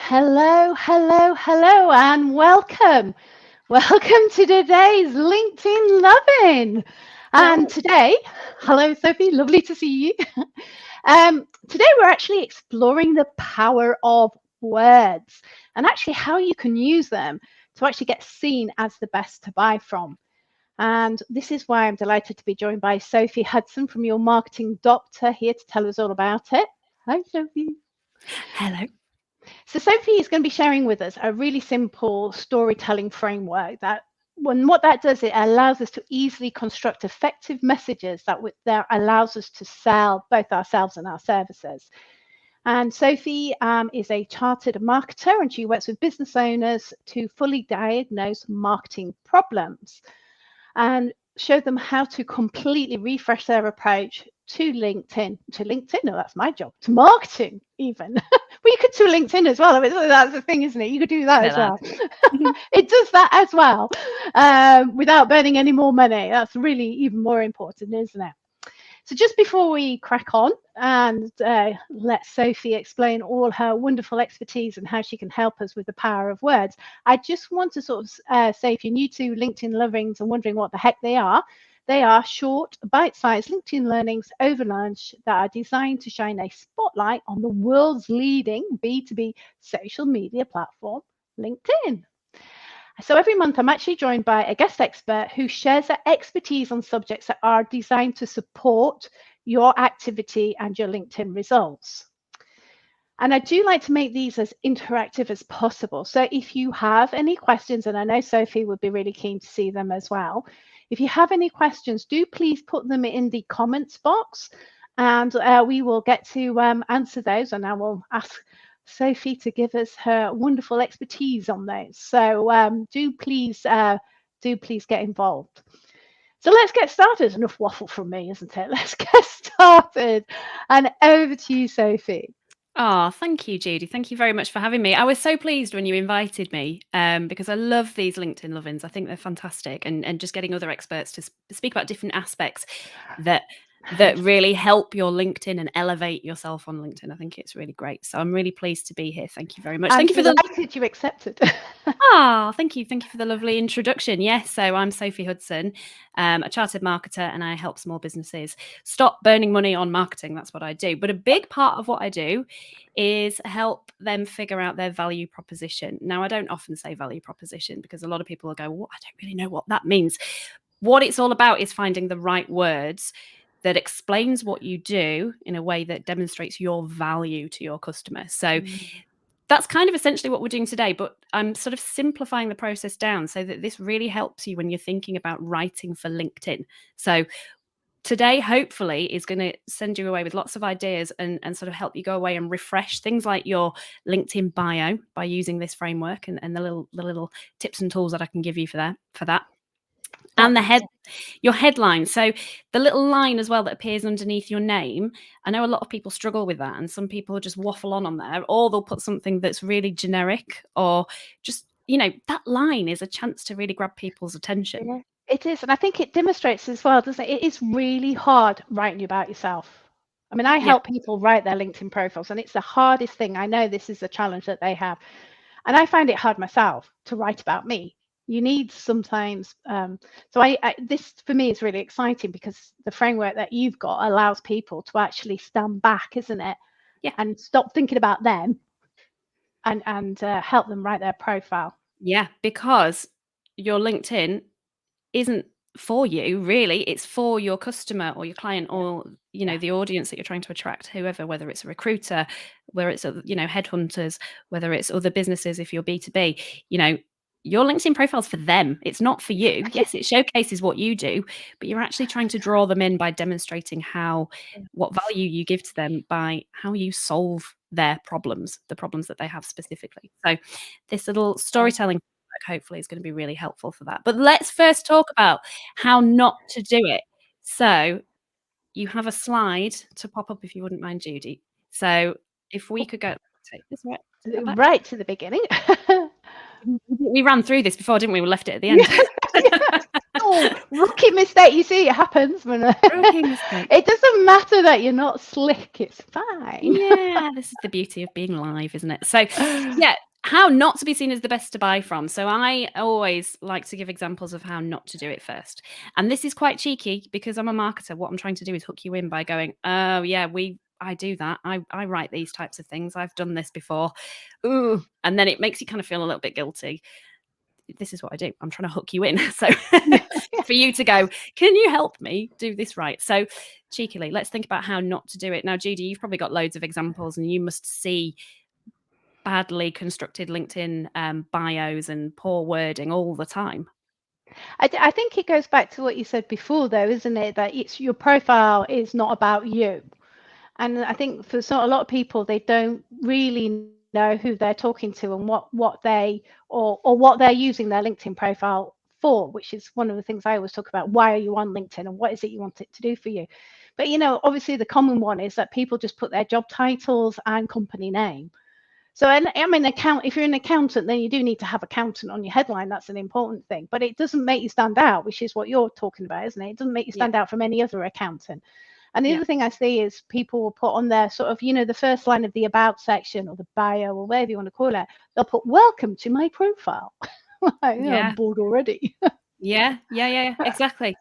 Hello, hello, hello, and welcome. Welcome to today's LinkedIn Lovin'. And today, hello, Sophie, lovely to see you. Today, we're actually exploring the power of words and actually how you can use them to actually get seen as the best to buy from. And this is why I'm delighted to be joined by Sophie Hudson from Your Marketing Doctor here to tell us all about it. Hi, Sophie. Hello. So Sophie is going to be sharing with us a really simple storytelling framework what that does, it allows us to easily construct effective messages that allows us to sell both ourselves and our services. And Sophie is a chartered marketer, and she works with business owners to fully diagnose marketing problems and show them how to completely refresh their approach to LinkedIn. No, that's my job. To marketing, even. Well, you could do LinkedIn as well. I mean, that's the thing, isn't it? You could do that as well. It does that as well, without burning any more money. That's really even more important, isn't it? So just before we crack on and let Sophie explain all her wonderful expertise and how she can help us with the power of words, I just want to sort of say, if you're new to LinkedIn Lovings and wondering what the heck they are short, bite-sized LinkedIn learnings over lunch that are designed to shine a spotlight on the world's leading B2B social media platform, LinkedIn. So every month, I'm actually joined by a guest expert who shares their expertise on subjects that are designed to support your activity and your LinkedIn results. And I do like to make these as interactive as possible. So if you have any questions, and I know Sophie would be really keen to see them as well, if you have any questions, do please put them in the comments box, and we will get to answer those, and I will ask Sophie to give us her wonderful expertise on those. So do please get involved. So let's get started. Enough waffle from me, isn't it? Let's get started. And over to you, Sophie. Oh, thank you, Judy. Thank you very much for having me. I was so pleased when you invited me because I love these LinkedIn Lovins. I think they're fantastic, and just getting other experts to speak about different aspects that really help your LinkedIn and elevate yourself on LinkedIn. I think it's really great. So I'm really pleased to be here. Thank you very much. Thank you for delighted you accepted. Thank you. Thank you for the lovely introduction. Yes, so I'm Sophie Hudson, a chartered marketer, and I help small businesses stop burning money on marketing. That's what I do. But a big part of what I do is help them figure out their value proposition. Now, I don't often say value proposition because a lot of people will go, well, I don't really know what that means. What it's all about is finding the right words that explains what you do in a way that demonstrates your value to your customer. So that's kind of essentially what we're doing today, but I'm sort of simplifying the process down so that this really helps you when you're thinking about writing for LinkedIn. So today, hopefully, is going to send you away with lots of ideas and sort of help you go away and refresh things like your LinkedIn bio by using this framework and the little tips and tools that I can give you for that. And your headline. So the little line as well that appears underneath your name. I know a lot of people struggle with that, and some people just waffle on there, or they'll put something that's really generic, or just, that line is a chance to really grab people's attention. Yeah, it is. And I think it demonstrates as well, doesn't it? It is really hard writing about yourself. I mean, I help people write their LinkedIn profiles, and it's the hardest thing. I know this is a challenge that they have. And I find it hard myself to write about me. You need sometimes, so this for me is really exciting because the framework that you've got allows people to actually stand back, isn't it? Yeah. And stop thinking about them and help them write their profile. Yeah, because your LinkedIn isn't for you, really. It's for your customer or your client or, the audience that you're trying to attract, whoever, whether it's a recruiter, whether it's, headhunters, whether it's other businesses, if you're B2B, your LinkedIn profile's for them. It's not for you. Yes, it showcases what you do, but you're actually trying to draw them in by demonstrating what value you give to them by how you solve their problems, the problems that they have specifically. So this little storytelling hopefully is going to be really helpful for that. But let's first talk about how not to do it. So you have a slide to pop up if you wouldn't mind, Judy. So if we could take this right to the beginning. We ran through this before, didn't we? We left it at the end. Oh, rookie mistake. You see, it happens when Rookie mistake. it doesn't matter that you're not slick. It's fine. Yeah, this is the beauty of being live, isn't it? So, yeah, how not to be seen as the best to buy from. So I always like to give examples of how not to do it first. And this is quite cheeky because I'm a marketer. What I'm trying to do is hook you in by going, oh, yeah, I do that. I write these types of things. I've done this before. Ooh. And then it makes you kind of feel a little bit guilty. This is what I do. I'm trying to hook you in. So for you to go, can you help me do this right? So cheekily, let's think about how not to do it. Now, Judy, you've probably got loads of examples and you must see badly constructed LinkedIn bios and poor wording all the time. I think it goes back to what you said before, though, isn't it? That it's your profile is not about you. And I think for a lot of people, they don't really know who they're talking to and what they or what they're using their LinkedIn profile for, which is one of the things I always talk about. Why are you on LinkedIn and what is it you want it to do for you? But, obviously the common one is that people just put their job titles and company name. So, I mean, if you're an accountant, then you do need to have accountant on your headline. That's an important thing, but it doesn't make you stand out, which is what you're talking about, isn't it? It doesn't make you stand out from any other accountant. And the other thing I see is people will put on their sort of, the first line of the about section or the bio or whatever you want to call it, they'll put welcome to my profile. I'm bored already. Yeah, exactly.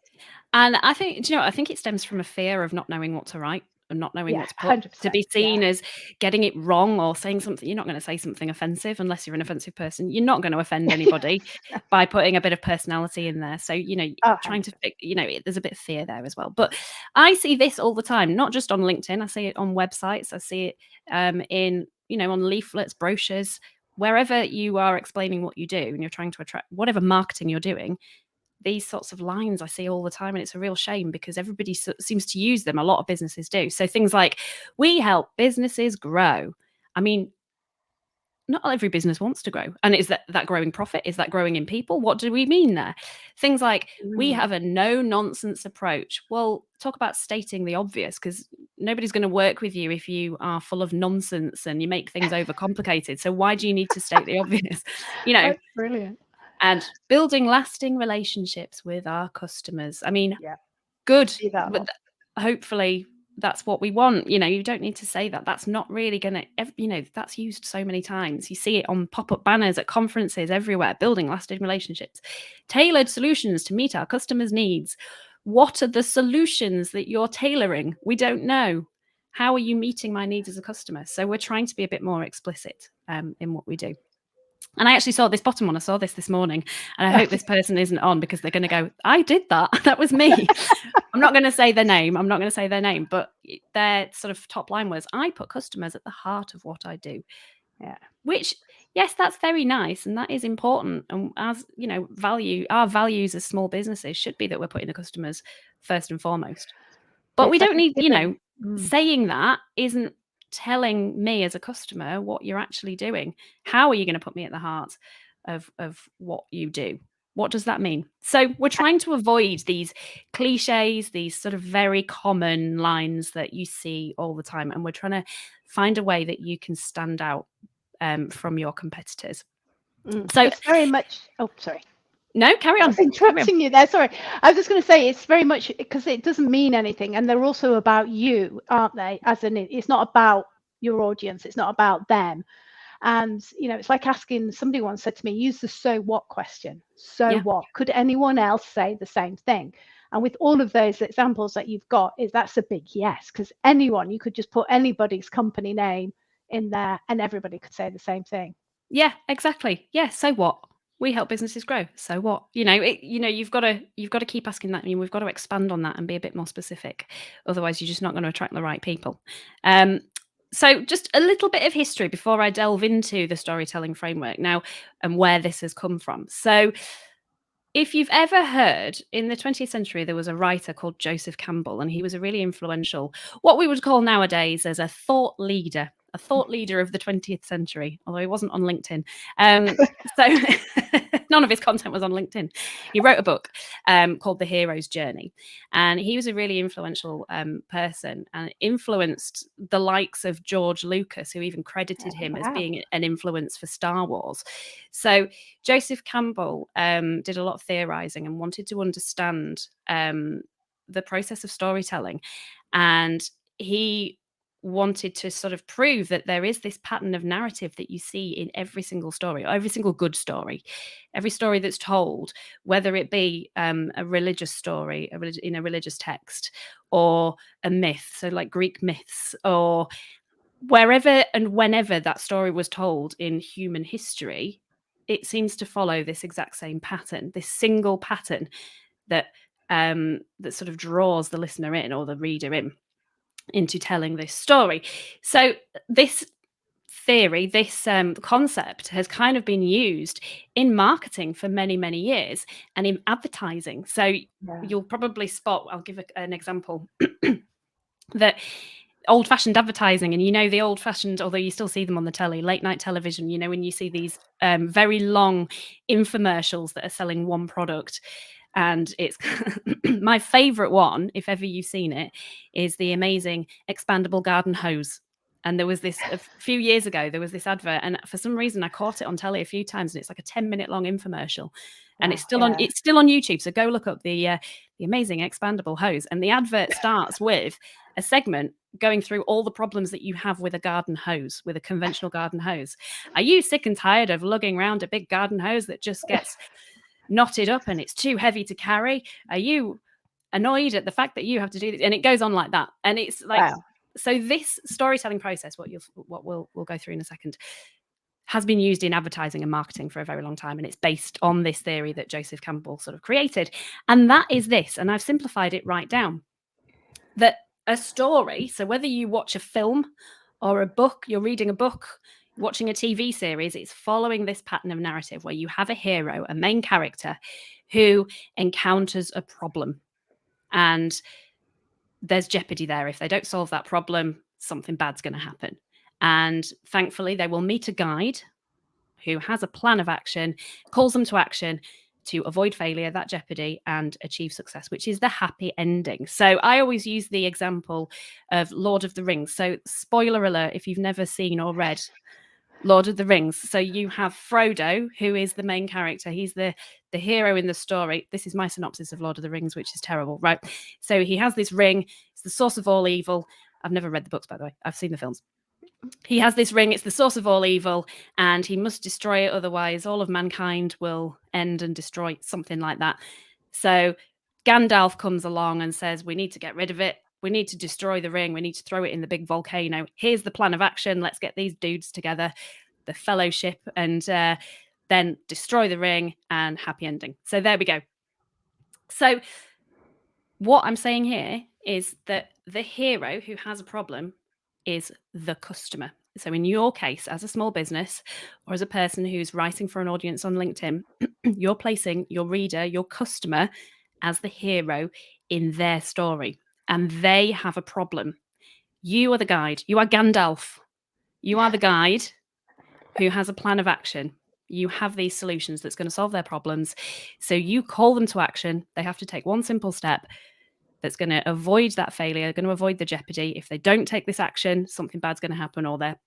And I think, I think it stems from a fear of not knowing what to write and not knowing what to put, 100%, to be seen as getting it wrong or saying something. You're not going to say something offensive unless you're an offensive person. You're not going to offend anybody by putting a bit of personality in there. So, trying to, there's a bit of fear there as well. But I see this all the time, not just on LinkedIn. I see it on websites. I see it in, on leaflets, brochures, wherever you are explaining what you do and you're trying to attract whatever marketing you're doing. These sorts of lines I see all the time, and it's a real shame because everybody seems to use them. A lot of businesses do. So things like, we help businesses grow. I mean, not every business wants to grow. And is that growing profit? Is that growing in people? What do we mean there? Things like, we have a no-nonsense approach. Well, talk about stating the obvious, because nobody's going to work with you if you are full of nonsense and you make things overcomplicated. So why do you need to state the obvious? That's brilliant. And building lasting relationships with our customers. I mean, good, but hopefully that's what we want. You don't need to say that. That's not really going to, that's used so many times. You see it on pop-up banners at conferences everywhere. Building lasting relationships, tailored solutions to meet our customers' needs. What are the solutions that you're tailoring? We don't know. How are you meeting my needs as a customer? So we're trying to be a bit more explicit in what we do. And I actually saw this bottom one. I saw this morning, and I hope this person isn't on because they're going to go, I did that. That was me. I'm not going to say their name. But their sort of top line was, I put customers at the heart of what I do. Yeah. Which, yes, that's very nice. And that is important. And as, our values as small businesses should be that we're putting the customers first and foremost. But we don't need, saying that isn't telling me as a customer what you're actually doing. How are you going to put me at the heart of what you do? What does that mean? So we're trying to avoid these cliches, these sort of very common lines that you see all the time. And we're trying to find a way that you can stand out from your competitors. So it's very much, sorry. No, carry on. I was interrupting you there. Sorry. I was just going to say it's very much because it doesn't mean anything. And they're also about you, aren't they? As in, it's not about your audience. It's not about them. And, it's like asking, somebody once said to me, use the so what question. So what? Could anyone else say the same thing? And with all of those examples that you've got, that's a big yes, because you could just put anybody's company name in there and everybody could say the same thing. Yeah, exactly. Yeah. So what? We help businesses grow. So what? You've got to keep asking that. I mean, we've got to expand on that and be a bit more specific. Otherwise, you're just not going to attract the right people. So just a little bit of history before I delve into the storytelling framework now and where this has come from. So if you've ever heard, in the 20th century, there was a writer called Joseph Campbell, and he was a really influential, what we would call nowadays as a thought leader. a thought leader of the 20th century, although he wasn't on LinkedIn. So none of his content was on LinkedIn. He wrote a book called The Hero's Journey. And he was a really influential person and influenced the likes of George Lucas, who even credited him as being an influence for Star Wars. So Joseph Campbell did a lot of theorizing and wanted to understand the process of storytelling. And he wanted to sort of prove that there is this pattern of narrative that you see in every single story, or every single good story, every story that's told, whether it be a religious story in a religious text, or a myth, so like Greek myths, or wherever and whenever that story was told in human history, it seems to follow this exact same pattern, this single pattern that that sort of draws the listener in, or the reader in, into telling this story. So this theory, this concept has kind of been used in marketing for many, many years, and in advertising. So you'll probably spot, I'll give an example, that old-fashioned advertising, and the old-fashioned, although you still see them on the telly, late night television, when you see these very long infomercials that are selling one product. And it's my favorite one, if ever you've seen it, is the amazing expandable garden hose. And there was this a few years ago, there was this advert, and for some reason I caught it on telly a few times, and it's like a 10-minute long infomercial. And it's still on YouTube. So go look up the amazing expandable hose. And the advert starts with a segment going through all the problems that you have with a garden hose, with a conventional garden hose. Are you sick and tired of lugging around a big garden hose that just gets knotted up and it's too heavy to carry? Are you annoyed at the fact that you have to do this? And it goes on like that. And it's like, so this storytelling process, what we'll go through in a second, has been used in advertising and marketing for a very long time. And it's based on this theory that Joseph Campbell sort of created. And that is this, and I've simplified it right down, that a story, so whether you watch a film or a book, you're reading a book, watching a TV series, it's following this pattern of narrative where you have a hero, a main character, who encounters a problem. And there's jeopardy there. If they don't solve that problem, something bad's going to happen. And thankfully, they will meet a guide who has a plan of action, calls them to action to avoid failure, that jeopardy, and achieve success, which is the happy ending. So I always use the example of Lord of the Rings. So spoiler alert, if you've never seen or read Lord of the Rings. So you have Frodo, who is the main character. He's the hero in the story. This is my synopsis of Lord of the Rings, which is terrible, right? So he has this ring. It's the source of all evil. I've never read the books, by the way. I've seen the films. He has this ring. It's the source of all evil, and he must destroy it. Otherwise, all of mankind will end and destroy, something like that. So Gandalf comes along and says, we need to get rid of it. We need to destroy the ring. We need to throw it in the big volcano. Here's the plan of action. Let's get these dudes together, the fellowship, and then destroy the ring, and happy ending. So there we go. So what I'm saying here is that the hero who has a problem is the customer. So in your case, as a small business or as a person who's writing for an audience on LinkedIn, you're placing your reader, your customer, as the hero in their story. And they have a problem. You are the guide. You are Gandalf. You are the guide who has a plan of action. You have these solutions that's going to solve their problems. So you call them to action. They have to take one simple step that's going to avoid that failure, going to avoid the jeopardy. If they don't take this action, something bad's going to happen, or their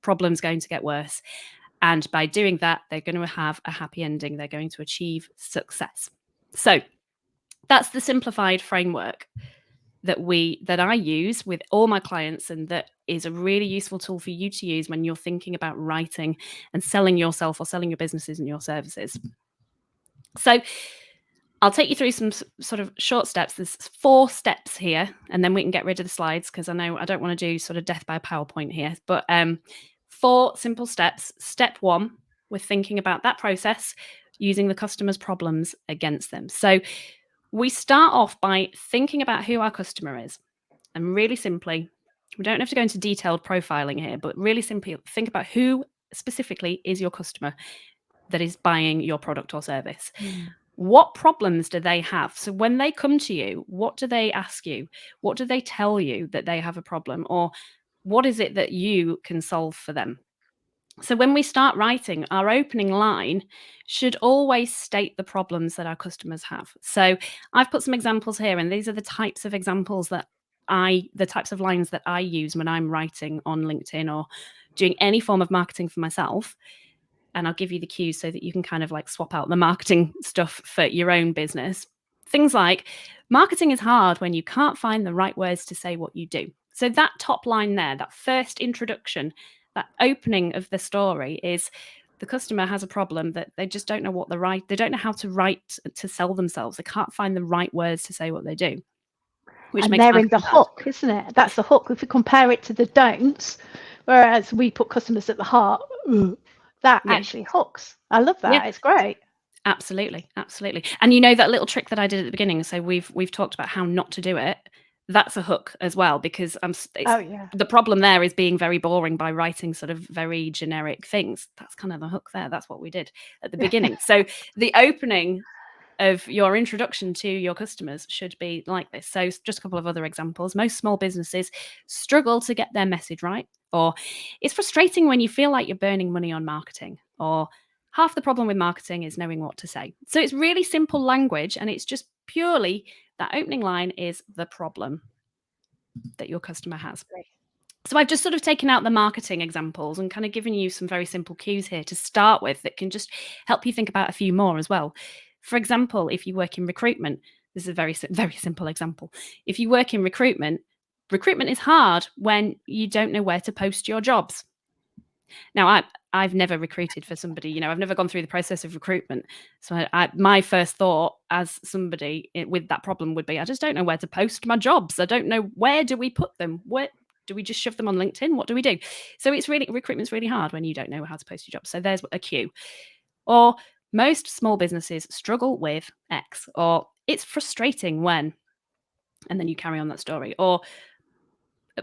problem's going to get worse. And by doing that, they're going to have a happy ending. They're going to achieve success. So that's the simplified framework that I use with all my clients, and that is a really useful tool for you to use when you're thinking about writing and selling yourself or selling your businesses and your services. So I'll take you through some sort of short steps. There's 4 steps here, and then we can get rid of the slides, because I know I don't want to do sort of death by PowerPoint here. But 4 simple steps. Step 1, we're thinking about that process using the customer's problems against them. So we start off by thinking about who our customer is. And really simply, we don't have to go into detailed profiling here, but really simply think about who specifically is your customer that is buying your product or service. What problems do they have? So when they come to you, what do they ask you? What do they tell you that they have a problem? Or what is it that you can solve for them? So when we start writing, our opening line should always state the problems that our customers have. So I've put some examples here, and these are the types of examples that the types of lines that I use when I'm writing on LinkedIn or doing any form of marketing for myself. And I'll give you the cues so that you can kind of like swap out the marketing stuff for your own business. Things like, marketing is hard when you can't find the right words to say what you do. So that top line there, that first introduction, that opening of the story is the customer has a problem that they just don't know they don't know how to write to sell themselves. They can't find the right words to say what they do. Which and makes they're in the marketing hard. hook, isn't it? That's the hook. If we compare it to the don'ts, whereas we put customers at the heart, that actually hooks. I love that. It's great. Absolutely, absolutely. And you know that little trick that I did at the beginning. So we've talked about how not to do it. That's a hook as well, because the problem there is being very boring by writing sort of very generic things. That's kind of the hook there. That's what we did at the beginning. So the opening of your introduction to your customers should be like this. So just a couple of other examples. Most small businesses struggle to get their message right, or it's frustrating when you feel like you're burning money on marketing, or half the problem with marketing is knowing what to say. So it's really simple language, and it's just purely that opening line is the problem that your customer has. So I've just sort of taken out the marketing examples and kind of given you some very simple cues here to start with that can just help you think about a few more as well. For example, if you work in recruitment, this is a very, very simple example. If you work in recruitment, recruitment is hard when you don't know where to post your jobs. Now, I've never recruited for somebody, I've never gone through the process of recruitment. So my first thought as somebody with that problem would be, I just don't know where to post my jobs. I don't know, where do we put them? Where do we just shove them on LinkedIn? What do we do? So recruitment's really hard when you don't know how to post your job. So there's a cue. Or most small businesses struggle with X, or it's frustrating when, and then you carry on that story. Or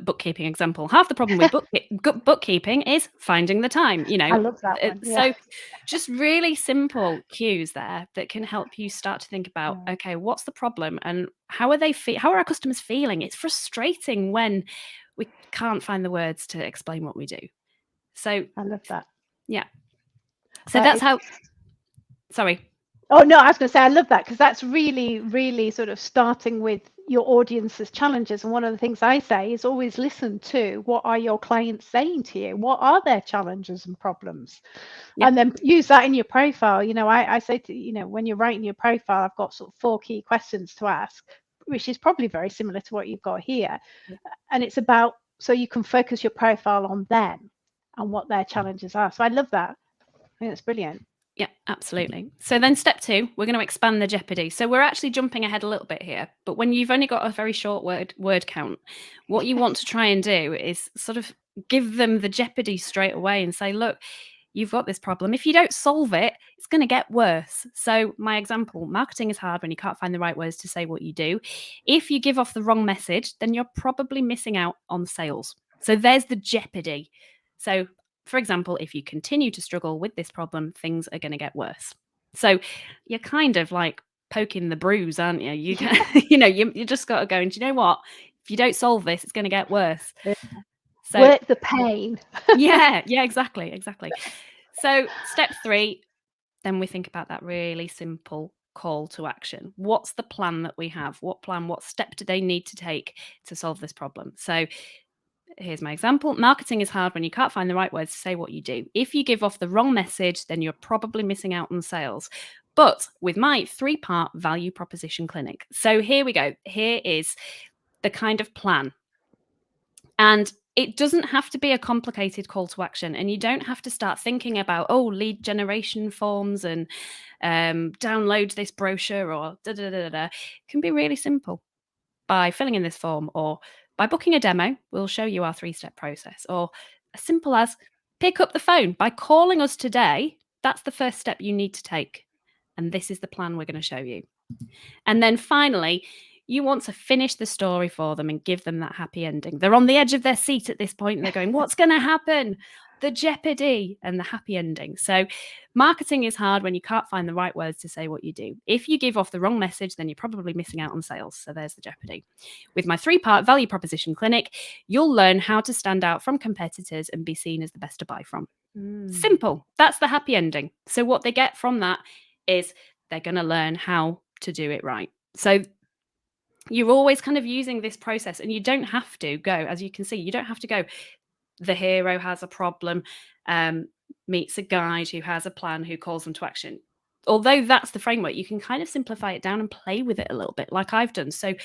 bookkeeping example, half the problem with bookkeeping is finding the time. I love that one. So just really simple cues there that can help you start to think about, okay, what's the problem and how are our customers feeling? It's frustrating when we can't find the words to explain what we do. So I love that. Yeah. So that's how. Sorry. Oh, no, I was going to say, I love that, because that's really, really sort of starting with your audience's challenges. And one of the things I say is always listen to what are your clients saying to you? What are their challenges and problems? And then use that in your profile. I say to, when you're writing your profile, I've got sort of 4 key questions to ask, which is probably very similar to what you've got here. And it's about, so you can focus your profile on them and what their challenges are. So I love that. I think that's brilliant. Yeah, absolutely. So then step 2, we're going to expand the jeopardy. So we're actually jumping ahead a little bit here, but when you've only got a very short word count, what you want to try and do is sort of give them the jeopardy straight away and say, look, you've got this problem. If you don't solve it, it's going to get worse. So my example, marketing is hard when you can't find the right words to say what you do. If you give off the wrong message, then you're probably missing out on sales. So there's the jeopardy. So for example, if you continue to struggle with this problem, things are going to get worse. So you're kind of like poking the bruise, aren't you? You just got to go, and do you know what? If you don't solve this, it's going to get worse. So work the pain. yeah, exactly. So step 3, then we think about that really simple call to action. What's the plan that we have? What step do they need to take to solve this problem? So here's my example. Marketing is hard when you can't find the right words to say what you do. If you give off the wrong message, then you're probably missing out on sales. But with my 3-part value proposition clinic. So here we go. Here is the kind of plan. And it doesn't have to be a complicated call to action. And you don't have to start thinking about, lead generation forms and download this brochure or da-da-da-da-da. It can be really simple by filling in this form, or by booking a demo. We'll show you our 3-step process, or as simple as pick up the phone. By calling us today, that's the first step you need to take. And this is the plan we're going to show you. And then finally, you want to finish the story for them and give them that happy ending. They're on the edge of their seat at this point, and they're going, what's going to happen? the jeopardy and the happy ending. So marketing is hard when you can't find the right words to say what you do. If you give off the wrong message, then you're probably missing out on sales. So there's the jeopardy. With my 3-part value proposition clinic, you'll learn how to stand out from competitors and be seen as the best to buy from. Simple. That's the happy ending. So what they get from that is they're going to learn how to do it right. So you're always kind of using this process, and you don't have to go, as you can see, you don't have to go, the hero has a problem, meets a guide who has a plan, who calls them to action. Although that's the framework, you can kind of simplify it down and play with it a little bit, like I've done. So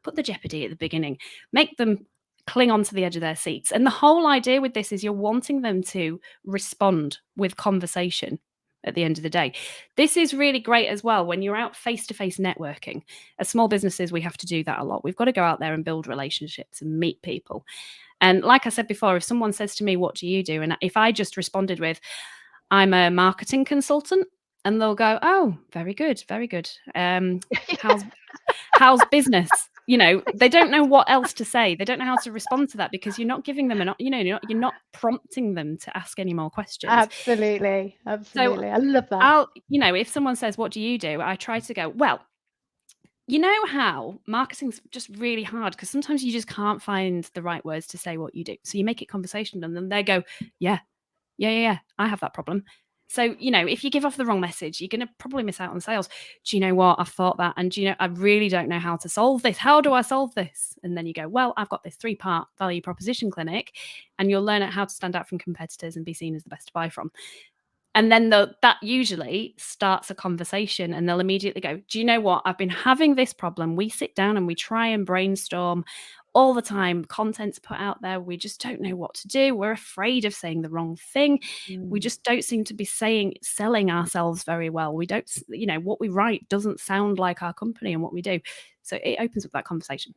put the jeopardy at the beginning, make them cling onto the edge of their seats. And the whole idea with this is you're wanting them to respond with conversation at the end of the day. This is really great as well when you're out face-to-face networking. As small businesses, we have to do that a lot. We've got to go out there and build relationships and meet people. And like I said before, if someone says to me, what do you do? And if I just responded with, I'm a marketing consultant, and they'll go, oh, very good, very good. How's business? You know, they don't know what else to say. They don't know how to respond to that because you're not giving them you're not prompting them to ask any more questions. Absolutely. So I love that. if someone says, what do you do? I try to go, well, you know how marketing's just really hard because sometimes you just can't find the right words to say what you do. So you make it conversational, and then they go, yeah, I have that problem. So, if you give off the wrong message, you're going to probably miss out on sales. Do you know what? I've thought that. And I really don't know how to solve this. How do I solve this? And then you go, well, I've got this 3-part value proposition clinic, and you'll learn how to stand out from competitors and be seen as the best to buy from. And then that usually starts a conversation, and they'll immediately go, do you know what? I've been having this problem. We sit down and we try and brainstorm all the time. Content's put out there. We just don't know what to do. We're afraid of saying the wrong thing. We just don't seem to be selling ourselves very well. We don't, what we write doesn't sound like our company and what we do. So it opens up that conversation.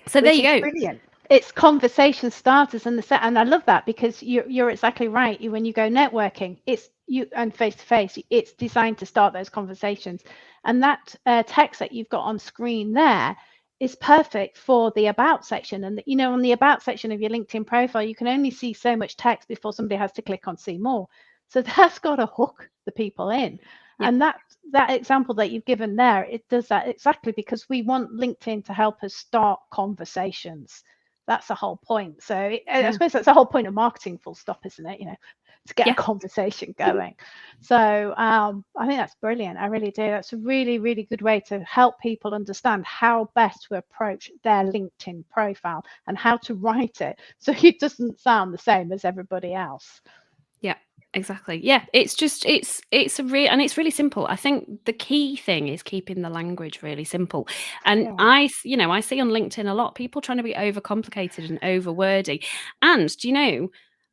So there you go. Brilliant. It's conversation starters and I love that because you're exactly right. When you go networking, it's you and face to face, it's designed to start those conversations. And that text that you've got on screen there is perfect for the about section. And on the about section of your LinkedIn profile, you can only see so much text before somebody has to click on see more. So that's got to hook the people in. Yeah. And that example that you've given there, it does that exactly because we want LinkedIn to help us start conversations. That's the whole point. So I suppose that's the whole point of marketing, full stop, isn't it? To get a conversation going. So I think that's brilliant. I really do. That's a really, really good way to help people understand how best to approach their LinkedIn profile and how to write it so it doesn't sound the same as everybody else. Yeah. Exactly. Yeah, it's really simple. I think the key thing is keeping the language really simple. And I see on LinkedIn a lot people trying to be overcomplicated and over wordy. And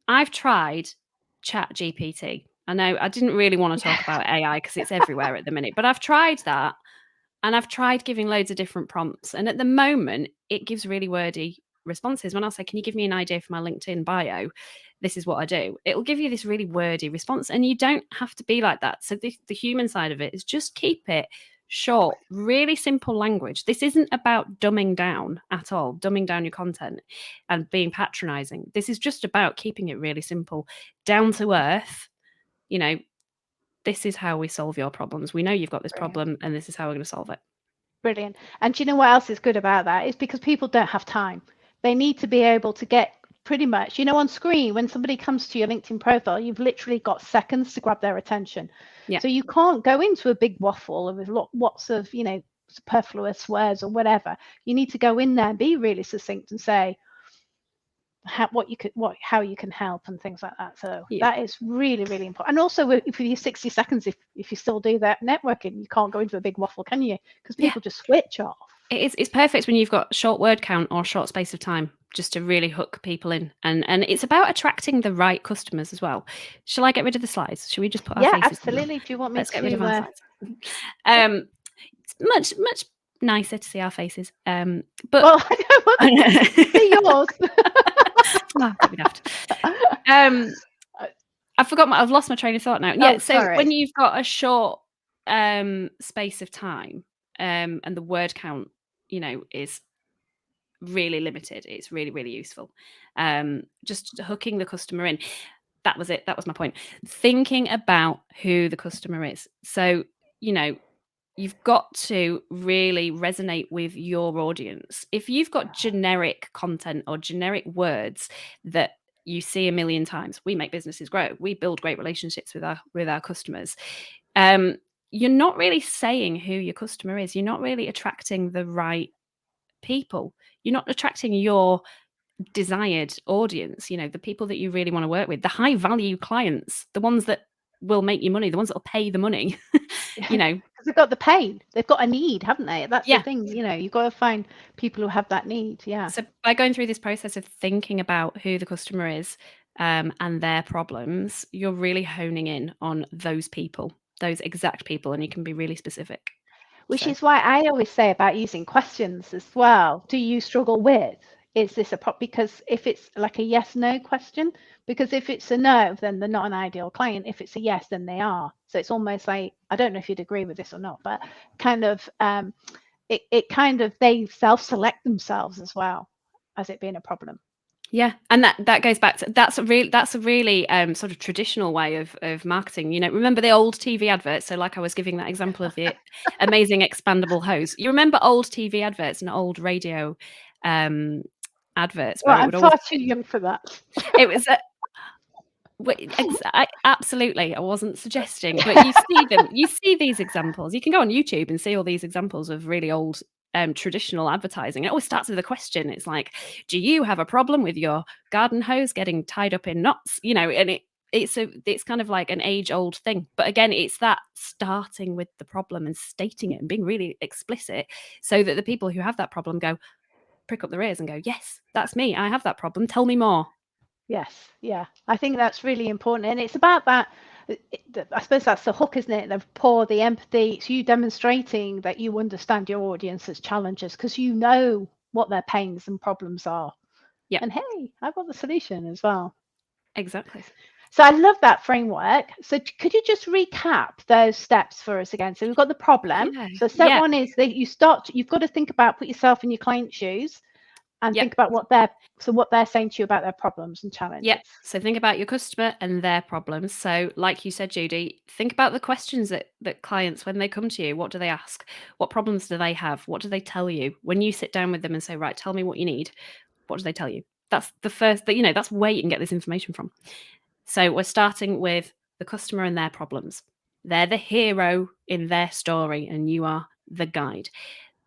I've tried ChatGPT. I know I didn't really want to talk about AI because it's everywhere at the minute, but I've tried that, and I've tried giving loads of different prompts. And at the moment, it gives really wordy responses. When I say, can you give me an idea for my LinkedIn bio? This is what I do. It'll give you this really wordy response, and you don't have to be like that. So the human side of it is just keep it short, really simple language. This isn't about dumbing down at all, dumbing down your content and being patronizing. This is just about keeping it really simple, down to earth. This is how we solve your problems. We know you've got this problem, and this is how we're going to solve it. Brilliant. And do you know what else is good about that? It's because people don't have time. They need to be able to get pretty much, on screen, when somebody comes to your LinkedIn profile, you've literally got seconds to grab their attention. Yeah. So you can't go into a big waffle with lots of, superfluous swears or whatever. You need to go in there and be really succinct and say how you can help and things like that. So that is really, really important. And also if you 60 seconds, if you still do that networking, you can't go into a big waffle, can you? Because people just switch off. It's perfect when you've got short word count or short space of time, just to really hook people in. And it's about attracting the right customers as well. Shall I get rid of the slides? Should we just put our faces? Yeah, absolutely. Do you want me Let's get rid of our slides. It's much nicer to see our faces. But well, I don't want to see yours. I've lost my train of thought now. Yeah, so when you've got a short space of time, and the word count, is really limited, it's really, really useful. Just hooking the customer in. That was it. That was my point. Thinking about who the customer is. So, you've got to really resonate with your audience. If you've got generic content or generic words that you see a million times, we make businesses grow, we build great relationships with our customers. You're not really saying who your customer is. You're not really attracting the right people. You're not attracting your desired audience, the people that you really want to work with, the high value clients, the ones that will make you money, the ones that will pay the money. Because they've got the pain, they've got a need, haven't they? That's Yeah. the thing, you've got to find people who have that need. Yeah. So by going through this process of thinking about who the customer is and their problems, you're really honing in on those people, those exact people, and you can be really specific. Which is why I always say about using questions as well. Do you struggle with? Is this a problem? Because if it's like a yes/no question, because if it's a no, then they're not an ideal client. If it's a yes, then they are. So it's almost like, I don't know if you'd agree with this or not, but kind of it kind of, they self-select themselves as well as it being a problem. Yeah, and that goes back to that's a really sort of traditional way of marketing. Remember the old TV adverts? So like I was giving that example of the amazing expandable hose. You remember old TV adverts and old radio adverts? Well, I'm far too young for that. It was absolutely. I wasn't suggesting, but you see them. You see these examples. You can go on YouTube and see all these examples of really old traditional advertising. It always starts with a question. It's like, do you have a problem with your garden hose getting tied up in knots? And it's kind of like an age-old thing. But again, it's that starting with the problem and stating it and being really explicit so that the people who have that problem prick up their ears and go, yes, that's me. I have that problem. Tell me more. Yes, yeah, I think that's really important, and it's about that. I suppose that's the hook, isn't it? The rapport, the empathy. It's you demonstrating that you understand your audience's challenges because you know what their pains and problems are. Yeah, and hey, I've got the solution as well. Exactly. So I love that framework. So could you just recap those steps for us again? So we've got the problem. Yeah. So step one is that you've got to think about, put yourself in your client's shoes and think about what they're saying to you about their problems and challenges. Yeah. So think about your customer and their problems. So like you said, Judy, think about the questions that clients, when they come to you, what do they ask? What problems do they have? What do they tell you? When you sit down with them and say, right, tell me what you need, what do they tell you? That's the first, that's where you can get this information from. So we're starting with the customer and their problems. They're the hero in their story and you are the guide.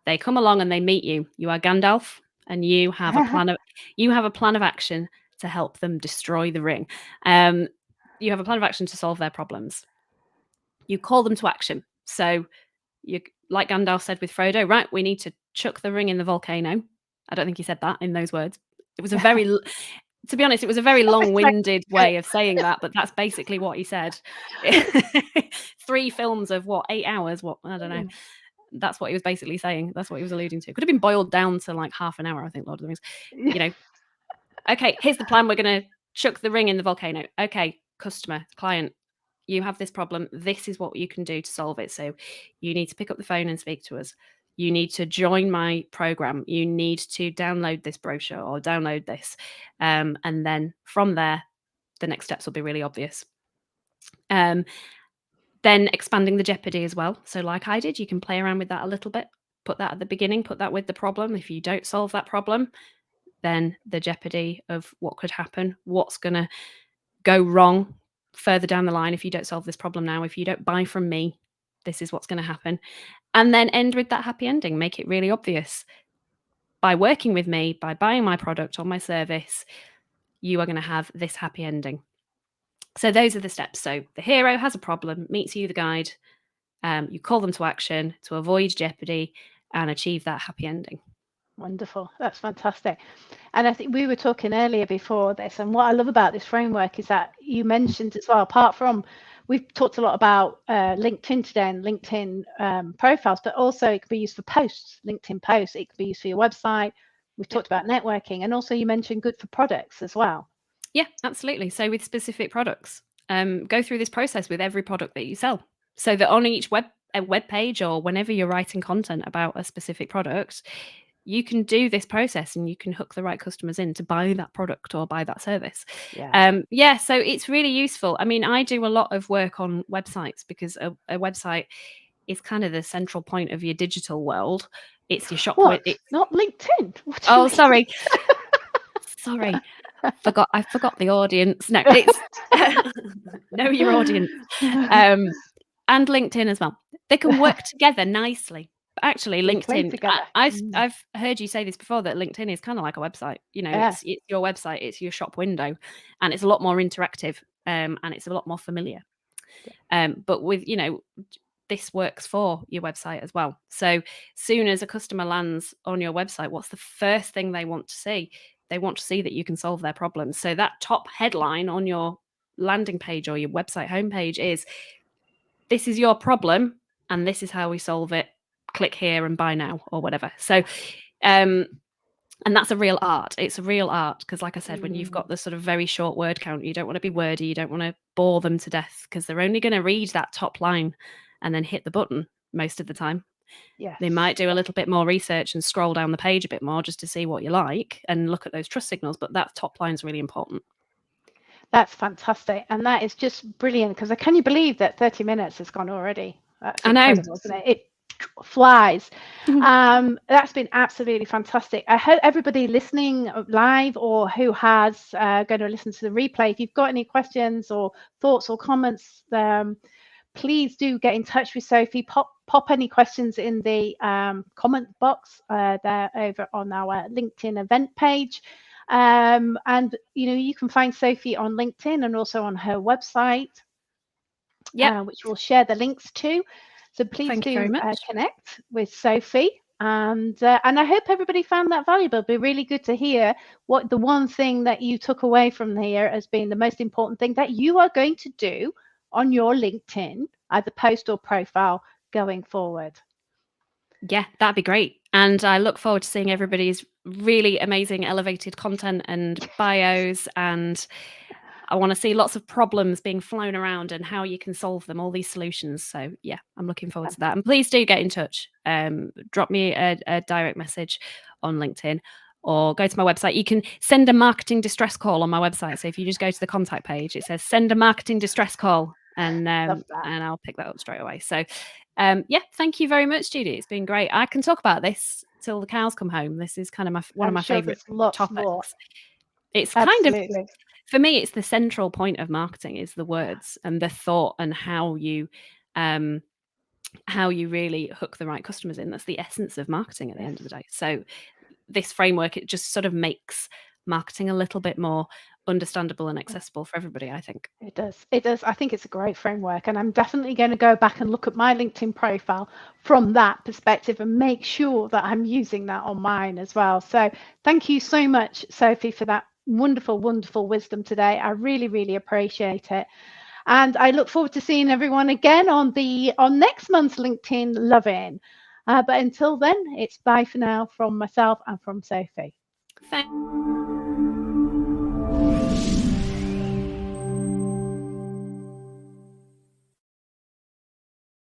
They come along and they meet you. You are Gandalf and you have a plan of action to help them destroy the ring. You have a plan of action to solve their problems. You call them to action. So you, like Gandalf said with Frodo, right, we need to chuck the ring in the volcano. I don't think he said that in those words. It was a very, to be honest, it was a very long-winded way of saying that, but that's basically what he said. 3 films of 8 hours? I don't know. That's what he was basically saying. That's what he was alluding to. Could have been boiled down to like half an hour, I think, Lord of the Rings. Okay, here's the plan. We're going to chuck the ring in the volcano. Okay, customer, client, you have this problem. This is what you can do to solve it. So you need to pick up the phone and speak to us. You need to join my program. You need to download this brochure or download this. And then from there, the next steps will be really obvious. Then expanding the jeopardy as well. So like I did, you can play around with that a little bit. Put that at the beginning, put that with the problem. If you don't solve that problem, then the jeopardy of what could happen, what's going to go wrong further down the line if you don't solve this problem now. If you don't buy from me, this is what's going to happen. And then end with that happy ending. Make it really obvious. By working with me, by buying my product or my service, you are going to have this happy ending. So those are the steps. So the hero has a problem, meets you, the guide. You call them to action to avoid jeopardy and achieve that happy ending. Wonderful. That's fantastic. And I think we were talking earlier before this, and what I love about this framework is that you mentioned as well, apart from, we've talked a lot about LinkedIn today and LinkedIn profiles, but also it could be used for posts, LinkedIn posts. It could be used for your website. We've talked about networking, and also you mentioned good for products as well. Yeah, absolutely. So with specific products, go through this process with every product that you sell, so that on each web page or whenever you're writing content about a specific product, you can do this process and you can hook the right customers in to buy that product or buy that service. Yeah. So it's really useful. I mean, I do a lot of work on websites because a website is kind of the central point of your digital world. It's your shop. What? Not LinkedIn? What do you mean? Sorry. Sorry. I forgot the audience. No, it's know your audience. And LinkedIn as well. They can work together nicely. But actually, LinkedIn, I've heard you say this before, that LinkedIn is kind of like a website. You know, it's your website, it's your shop window, and it's a lot more interactive, and it's a lot more familiar. But with, you know, this works for your website as well. So soon as a customer lands on your website, what's the first thing they want to see? They want to see that you can solve their problems. So that top headline on your landing page or your website homepage is, this is your problem and this is how we solve it. Click here and buy now, or whatever. So, and that's a real art. It's a real art because, like I said, when you've got the sort of very short word count, you don't want to be wordy. You don't want to bore them to death because they're only going to read that top line and then hit the button most of the time. Yes. They might do a little bit more research and scroll down the page a bit more just to see what you like and look at those trust signals. But that top line is really important. That's fantastic. And that is just brilliant, because can you believe that 30 minutes has gone already? That's incredible, isn't it? It flies. That's been absolutely fantastic. I hope everybody listening live or who has going to listen to the replay, if you've got any questions or thoughts or comments, please do get in touch with Sophie. Pop any questions in the comment box there over on our LinkedIn event page. And you know, you can find Sophie on LinkedIn and also on her website, which we'll share the links to. So please do connect with Sophie. And I hope everybody found that valuable. It'd be really good to hear what the one thing that you took away from here as being the most important thing that you are going to do on your LinkedIn, either post or profile, going forward. Yeah, that'd be great. And I look forward to seeing everybody's really amazing elevated content and bios. And I want to see lots of problems being flown around and how you can solve them, all these solutions. So yeah, I'm looking forward to that. And please do get in touch. Drop me a direct message on LinkedIn or go to my website. You can send a marketing distress call on my website. So if you just go to the contact page, it says send a marketing distress call, and I'll pick that up straight away. So yeah, thank you very much, Judy. It's been great. I can talk about this till the cows come home. This is kind of one of my favorite topics. More. It's kind of, for me, it's the central point of marketing is the words and the thought and how you really hook the right customers in. That's the essence of marketing at the end of the day. So this framework, it just sort of makes marketing a little bit more understandable and accessible for everybody, I think. It does. I think it's a great framework, and I'm definitely going to go back and look at my LinkedIn profile from that perspective and make sure that I'm using that on mine as well. So thank you so much, Sophie, for that wonderful wisdom today. I really, really appreciate it. And I look forward to seeing everyone again on next month's LinkedIn LoveIn. But until then, it's bye for now from myself and from Sophie. Thanks.